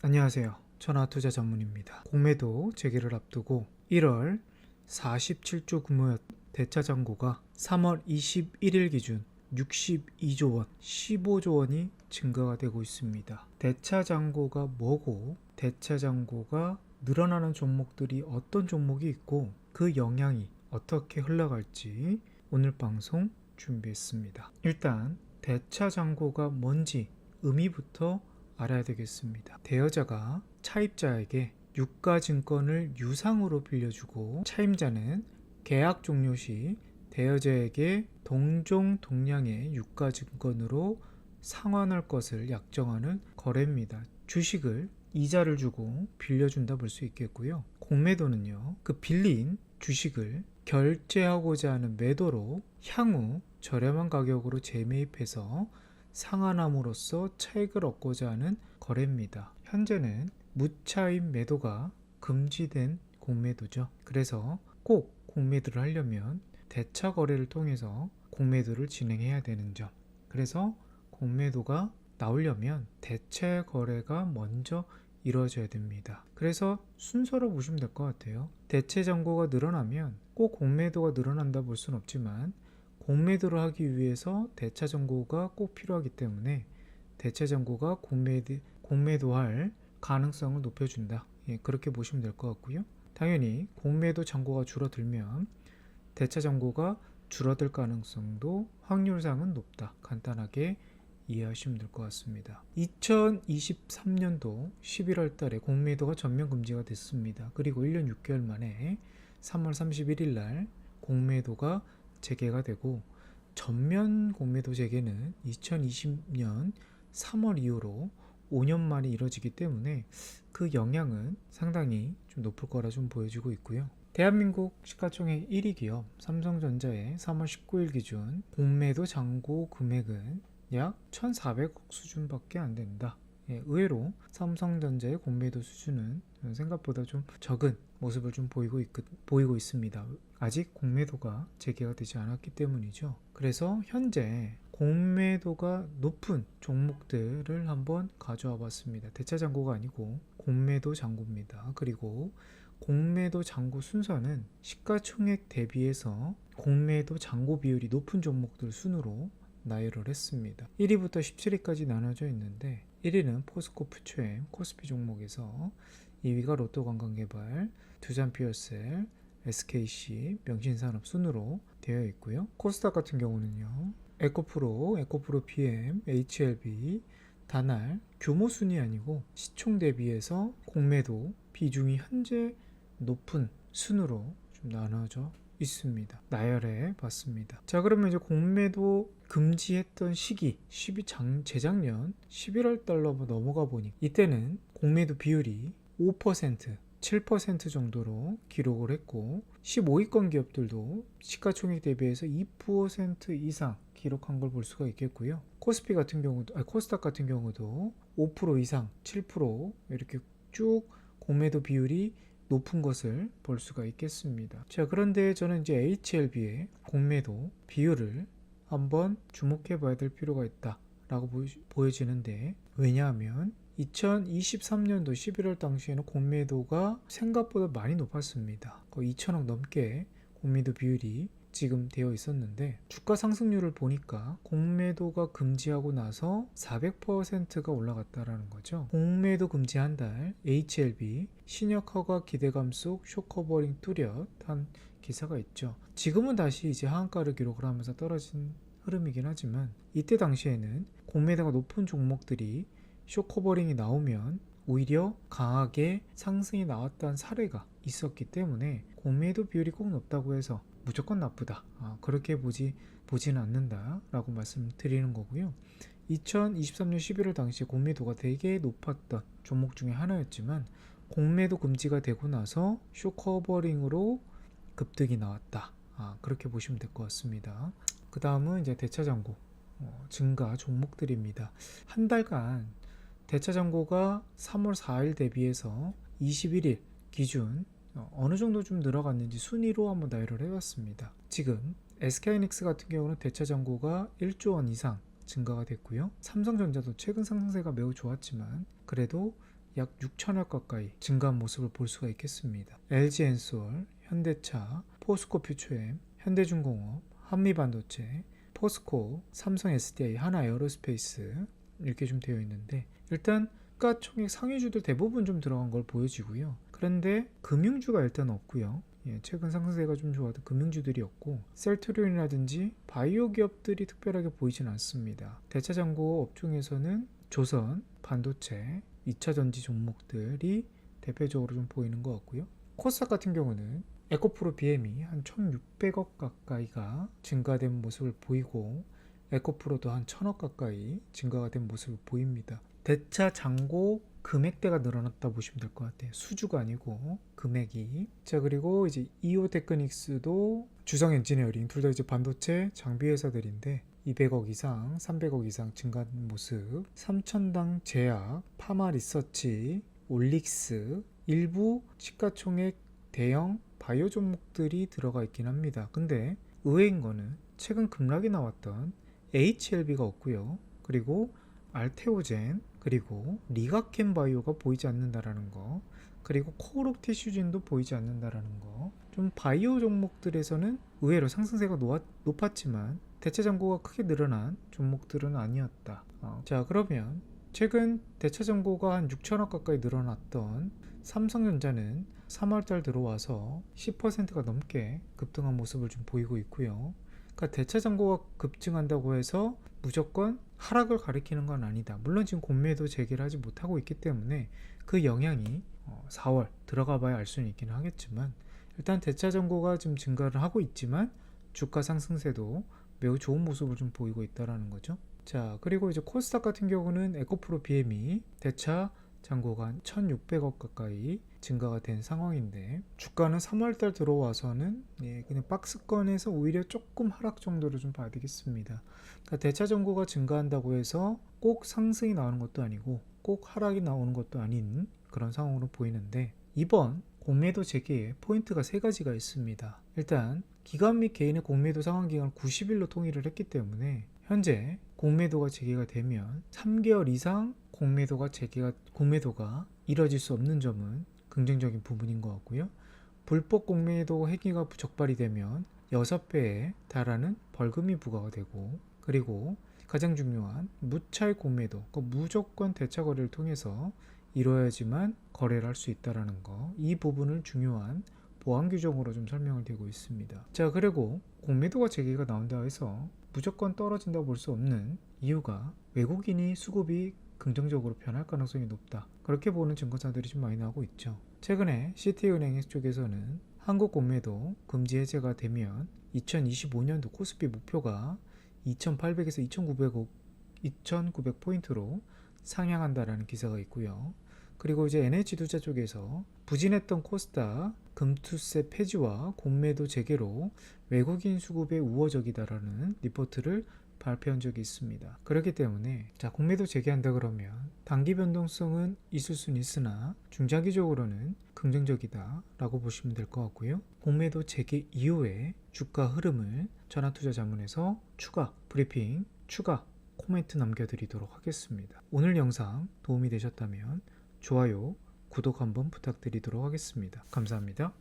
안녕하세요. 전화투자 전문입니다. 공매도 재개를 앞두고 1월 47주 근무였 대차잔고가 3월 21일 기준 62조 원, 15조 원이 증가가 되고 있습니다. 대차잔고가 뭐고, 대차잔고가 늘어나는 종목들이 어떤 종목이 있고 그 영향이 어떻게 흘러갈지 오늘 방송 준비했습니다. 일단 대차잔고가 뭔지 의미부터 알아야 되겠습니다. 대여자가 차입자에게 유가증권을 유상으로 빌려주고 차임자는 계약 종료 시 대여자에게 동종 동량의 유가증권으로 상환할 것을 약정하는 거래입니다. 주식을 이자를 주고 빌려준다 볼 수 있겠고요. 공매도는요, 그 빌린 주식을 결제하고자 하는 매도로 향후 저렴한 가격으로 재매입해서 상환함으로써 차익을 얻고자 하는 거래입니다. 현재는 무차입 매도가 금지된 공매도죠. 그래서 꼭 공매도를 하려면 대차 거래를 통해서 공매도를 진행해야 되는 점. 그래서 공매도가 나오려면 대체 거래가 먼저 이루어져야 됩니다. 그래서 순서로 보시면 될 것 같아요. 대체 잔고가 늘어나면 꼭 공매도가 늘어난다 볼 수는 없지만 공매도를 하기 위해서 대차 잔고가 꼭 필요하기 때문에 대차 잔고가 공매도할 가능성을 높여준다. 그렇게 보시면 될 것 같고요. 당연히 공매도 잔고가 줄어들면 대차 잔고가 줄어들 가능성도 확률상은 높다. 간단하게 이해하시면 될 것 같습니다. 2023년도 11월 달에 공매도가 전면 금지가 됐습니다. 그리고 1년 6개월 만에 3월 31일 날 공매도가 재개가 되고, 전면 공매도 재개는 2020년 3월 이후로 5년 만에 이뤄지기 때문에 그 영향은 상당히 좀 높을 거라 좀 보여지고 있고요. 대한민국 시가총액 1위 기업 삼성전자의 3월 19일 기준 공매도 잔고 금액은 약 1,400억 수준밖에 안 된다. 의외로 삼성전자의 공매도 수준은 생각보다 좀 적은 모습을 좀 보이고 있습니다. 아직 공매도가 재개가 되지 않았기 때문이죠. 그래서 현재 공매도가 높은 종목들을 한번 가져와 봤습니다. 대차 잔고가 아니고 공매도 잔고입니다. 그리고 공매도 잔고 순서는 시가총액 대비해서 공매도 잔고 비율이 높은 종목들 순으로 나열을 했습니다. 1위부터 17위까지 나눠져 있는데 1위는 포스코 푸처엠 코스피 종목에서, 2위가 로또관광개발, 두산피어셀, SKC, 명신산업 순으로 되어 있고요. 코스닥 같은 경우는요, 에코프로, 에코프로 PM, HLB, 다날 규모 순이 아니고 시총 대비해서 공매도 비중이 현재 높은 순으로 좀 나눠져 있습니다. 나열해 봤습니다. 자, 그러면 이제 공매도 금지했던 시기 재작년 11월 달로 넘어가 보니 이때는 공매도 비율이 5%, 7% 정도로 기록을 했고 15위권 기업들도 시가총액 대비해서 2% 이상 기록한 걸 볼 수가 있겠고요. 코스피 같은 경우도, 코스닥 같은 경우도 5% 이상, 7% 이렇게 쭉 공매도 비율이 높은 것을 볼 수가 있겠습니다. 자, 그런데 저는 이제 HLB의 공매도 비율을 한번 주목해 봐야 될 필요가 있다라고 보여지는데, 왜냐하면 2023년도 11월 당시에는 공매도가 생각보다 많이 높았습니다. 거의 2천억 넘게 공매도 비율이 지금 되어 있었는데, 주가 상승률을 보니까 공매도가 금지하고 나서 400%가 올라갔다라는 거죠. 공매도 금지 한 달, HLB 신약 허가 기대감 속 쇼커버링 뚜렷한 기사가 있죠. 지금은 다시 이제 하한가를 기록을 하면서 떨어진 흐름이긴 하지만, 이때 당시에는 공매도가 높은 종목들이 쇼커버링이 나오면 오히려 강하게 상승이 나왔다는 사례가 있었기 때문에 공매도 비율이 꼭 높다고 해서 무조건 나쁘다, 그렇게 보지는 않는다 라고 말씀드리는 거고요. 2023년 11월 당시 공매도가 되게 높았던 종목 중에 하나였지만 공매도 금지가 되고 나서 쇼커버링으로 급등이 나왔다, 그렇게 보시면 될 것 같습니다. 그 다음은 이제 대차 잔고 증가 종목들입니다. 한 달간 대차 잔고가 3월 4일 대비해서 21일 기준 어느 정도 좀 늘어갔는지 순위로 한번 나열을 해봤습니다. 지금 SK하이닉스 같은 경우는 대차 잔고가 1조 원 이상 증가가 됐고요. 삼성전자도 최근 상승세가 매우 좋았지만 그래도 약 6천억 가까이 증가한 모습을 볼 수가 있겠습니다. LG엔솔, 현대차, 포스코퓨처엠, 현대중공업, 한미반도체, 포스코, 삼성 SDI, 하나에어로스페이스 이렇게 좀 되어 있는데 일단 시가총액 상위주들 대부분 좀 들어간 걸 보여지고요. 그런데 금융주가 일단 없고요. 최근 상승세가 좀 좋았던 금융주들이 없고 셀트리온이라든지 바이오 기업들이 특별하게 보이진 않습니다. 대차장고 업종에서는 조선, 반도체, 2차전지 종목들이 대표적으로 좀 보이는 것 같고요. 코스닥 같은 경우는 에코프로 BM이 한 1600억 가까이가 증가된 모습을 보이고 에코프로도 한 1000억 가까이 증가가 된 모습을 보입니다. 대차 잔고 금액대가 늘어났다 보시면 될 것 같아요. 수주가 아니고 금액이. 자, 그리고 이제 이오 테크닉스도 주성 엔지니어링 둘 다 이제 반도체 장비 회사들인데 200억 이상, 300억 이상 증가하는 모습. 삼천당 제약, 파마 리서치, 올릭스, 일부 시가총액 대형 바이오 종목들이 들어가 있긴 합니다. 근데 의외인 거는 최근 급락이 나왔던 HLB가 없고요. 그리고 알테오젠, 그리고 리가켄 바이오가 보이지 않는다라는 거, 그리고 코오록 티슈진도 보이지 않는다라는 거. 좀 바이오 종목들에서는 의외로 상승세가 높았지만 대차 잔고가 크게 늘어난 종목들은 아니었다. 자, 그러면 최근 대차 잔고가 한 6천억 가까이 늘어났던 삼성전자는 3월달 들어와서 10%가 넘게 급등한 모습을 좀 보이고 있고요. 그러니까 대차 잔고가 급증한다고 해서 무조건 하락을 가리키는 건 아니다. 물론 지금 공매도 재개를 하지 못하고 있기 때문에 그 영향이 4월 들어가 봐야 알 수는 있기는 하겠지만 일단 대차 잔고가 지금 증가를 하고 있지만 주가 상승세도 매우 좋은 모습을 좀 보이고 있다라는 거죠. 자, 그리고 이제 코스닥 같은 경우는 에코프로 BM이 대차 잔고가 한 1600억 가까이 증가가 된 상황인데 주가는 3월달 들어와서는 그냥 박스권에서 오히려 조금 하락 정도로 좀 봐야 되겠습니다. 그러니까 대차 잔고가 증가한다고 해서 꼭 상승이 나오는 것도 아니고 꼭 하락이 나오는 것도 아닌 그런 상황으로 보이는데 이번 공매도 재개에 포인트가 세 가지가 있습니다. 일단 기관 및 개인의 공매도 상환 기간을 90일로 통일을 했기 때문에 현재 공매도가 재개가 되면 3개월 이상 공매도가 이뤄질 수 없는 점은 긍정적인 부분인 것 같고요. 불법 공매도 행위가 적발이 되면 6배에 달하는 벌금이 부과가 되고, 그리고 가장 중요한 무차익 공매도, 그러니까 무조건 대차 거래를 통해서 이루어야지만 거래를 할 수 있다는 거, 이 부분을 중요한 보안 규정으로 좀 설명을 되고 있습니다. 자, 그리고 공매도가 재개가 나온다 해서 무조건 떨어진다고 볼 수 없는 이유가 외국인이 수급이 긍정적으로 변할 가능성이 높다. 그렇게 보는 증권사들이 좀 많이 나오고 있죠. 최근에 시티은행 쪽에서는 한국 공매도 금지 해제가 되면 2025년도 코스피 목표가 2800에서 2900포인트로 상향한다라는 기사가 있고요. 그리고 이제 NH투자 쪽에서 부진했던 코스닥 금투세 폐지와 공매도 재개로 외국인 수급에 우호적이다라는 리포트를 발표한 적이 있습니다. 그렇기 때문에 공매도 재개한다 그러면 단기 변동성은 있을 수는 있으나 중장기적으로는 긍정적이다 라고 보시면 될 것 같고요. 공매도 재개 이후에 주가 흐름을 전화투자자문에서 추가 브리핑, 추가 코멘트 남겨드리도록 하겠습니다. 오늘 영상 도움이 되셨다면 좋아요, 구독 한번 부탁드리도록 하겠습니다. 감사합니다.